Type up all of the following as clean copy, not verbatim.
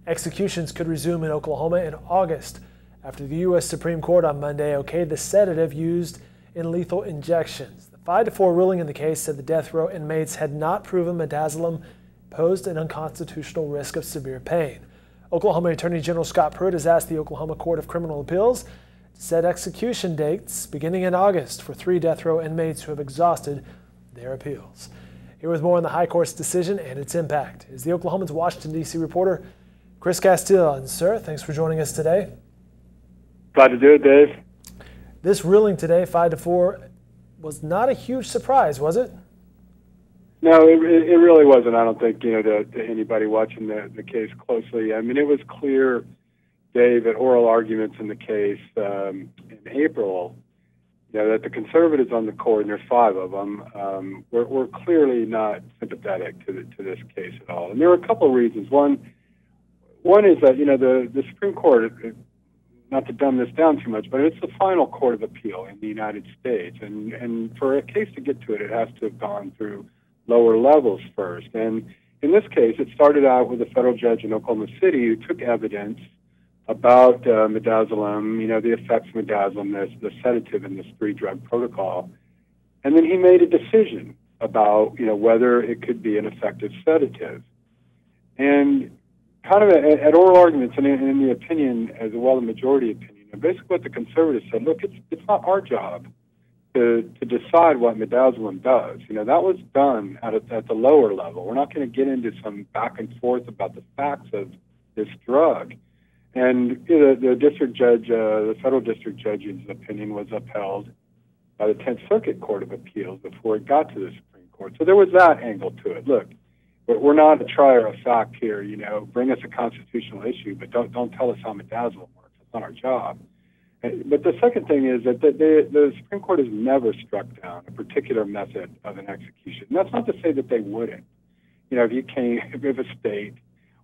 Executions could resume in Oklahoma in August after the U.S. Supreme Court on Monday okayed the sedative used in lethal injections. The 5-4 ruling in the case said the death row inmates had not proven midazolam posed an unconstitutional risk of severe pain. Oklahoma Attorney General Scott Pruitt has asked the Oklahoma Court of Criminal Appeals to set execution dates beginning in August for 3 death row inmates who have exhausted their appeals. Here with more on the High Court's decision and its impact is the Oklahoman's Washington, D.C. reporter, Chris Castile. And sir, thanks for joining us today. Glad to do it, Dave. This ruling today, 5-4, was not a huge surprise, was it? No, it really wasn't. I don't think, to anybody watching the case closely. I mean, it was clear, Dave, at oral arguments in the case in April, that the conservatives on the court, and there's 5 of them, were clearly not sympathetic to this case at all. And there were a couple of reasons. One is that, the Supreme Court, not to dumb this down too much, but it's the final court of appeal in the United States. And for a case to get to it, it has to have gone through lower levels first. And in this case, it started out with a federal judge in Oklahoma City who took evidence about midazolam, the effects of midazolam, the sedative in this 3-drug protocol. And then he made a decision about, whether it could be an effective sedative. And kind of at oral arguments and in the opinion, as well the majority opinion, and basically what the conservatives said, look, it's not our job to decide what midazolam does. That was done at the lower level. We're not going to get into some back and forth about the facts of this drug. And the district judge, the federal district judge's opinion was upheld by the 10th Circuit Court of Appeals before it got to the Supreme Court. So there was that angle to it. Look, we're not a trier of fact here, bring us a constitutional issue, but don't tell us how midazolam works. It's not our job. But the second thing is that the Supreme Court has never struck down a particular method of an execution. And that's not to say that they wouldn't. If a state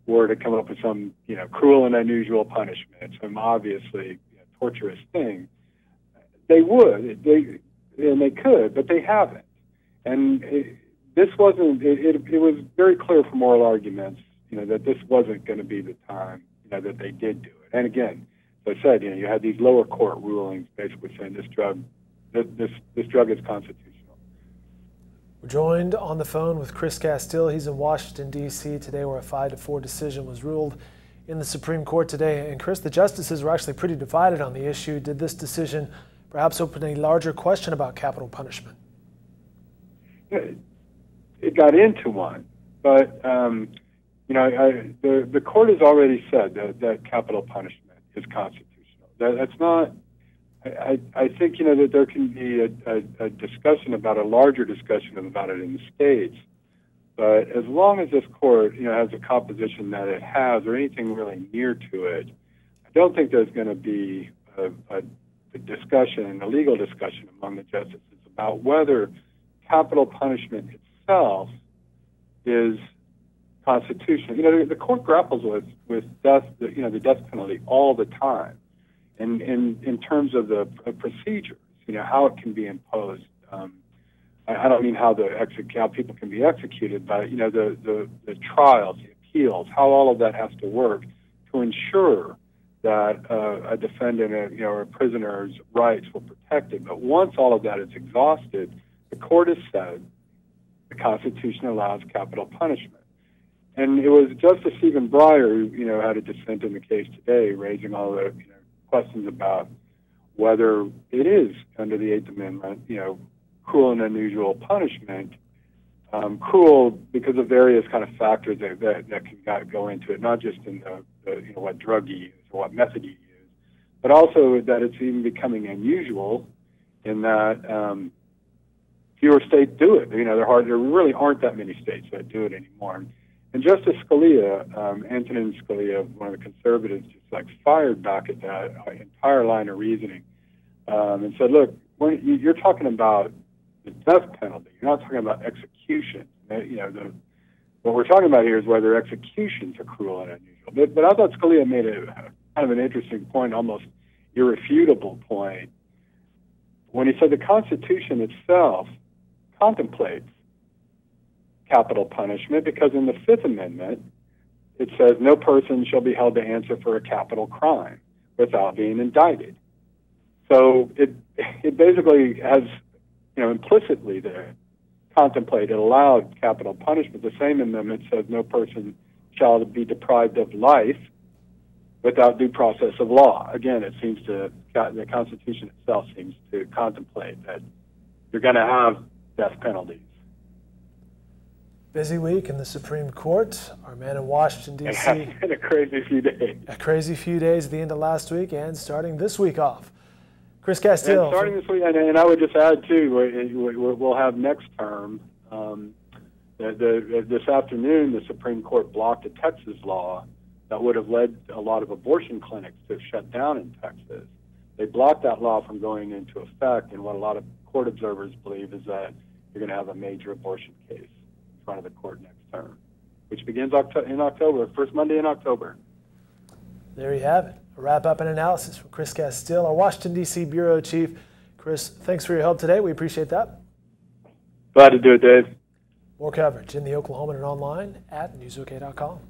were to come up with some, cruel and unusual punishment, some obviously torturous thing, they would, and they could, but they haven't. And this wasn't, it was very clear from oral arguments, that this wasn't going to be the time, that they did do it. And again, as I said, you had these lower court rulings basically saying this drug is constitutional. We're joined on the phone with Chris Castile. He's in Washington, D.C. today, where a 5-4 decision was ruled in the Supreme Court today. And Chris, the justices were actually pretty divided on the issue. Did this decision perhaps open a larger question about capital punishment? It got into one, but the court has already said that capital punishment is constitutional. That's not. I think that there can be a discussion about a larger discussion about it in the states, but as long as this court has a composition that it has or anything really near to it, I don't think there's going to be a discussion, a legal discussion among the justices about whether capital punishment itself is constitutional. The court grapples with death, the death penalty all the time, and in terms of the procedures, how it can be imposed. I don't mean how people can be executed, but the trials, the appeals, how all of that has to work to ensure that a defendant or a prisoner's rights were protected. But once all of that is exhausted, the court has said the Constitution allows capital punishment. And it was Justice Stephen Breyer who, had a dissent in the case today, raising all the questions about whether it is under the 8th Amendment, cruel and unusual punishment. Cruel because of various kind of factors that can go into it, not just in the what drug you use or what method you use, but also that it's even becoming unusual in that fewer states do it. There really aren't that many states that do it anymore. And Justice Scalia, Antonin Scalia, one of the conservatives, just fired back at that entire line of reasoning and said, look, when you're talking about the death penalty, you're not talking about execution. What we're talking about here is whether executions are cruel and unusual. But I thought Scalia made a kind of an interesting point, almost irrefutable point, when he said the Constitution itself contemplates capital punishment because in the Fifth Amendment, it says no person shall be held to answer for a capital crime without being indicted. So it basically has, implicitly there contemplated, allowed capital punishment. The same amendment says no person shall be deprived of life without due process of law. Again, it seems to, the Constitution itself seems to contemplate that you're going to have death penalties. Busy week in the Supreme Court. Our man in Washington, D.C. It's been a crazy few days. A crazy few days at the end of last week and starting this week off. Chris Castile. And starting this week, and I would just add, too, we'll have next term. This afternoon, the Supreme Court blocked a Texas law that would have led a lot of abortion clinics to have shut down in Texas. They blocked that law from going into effect, and what a lot of court observers believe is that you're going to have a major abortion case in front of the court next term, which begins in October, first Monday in October. There you have it. A wrap-up and analysis from Chris Castile, our Washington, D.C. Bureau Chief. Chris, thanks for your help today. We appreciate that. Glad to do it, Dave. More coverage in the Oklahoman and online at newsok.com.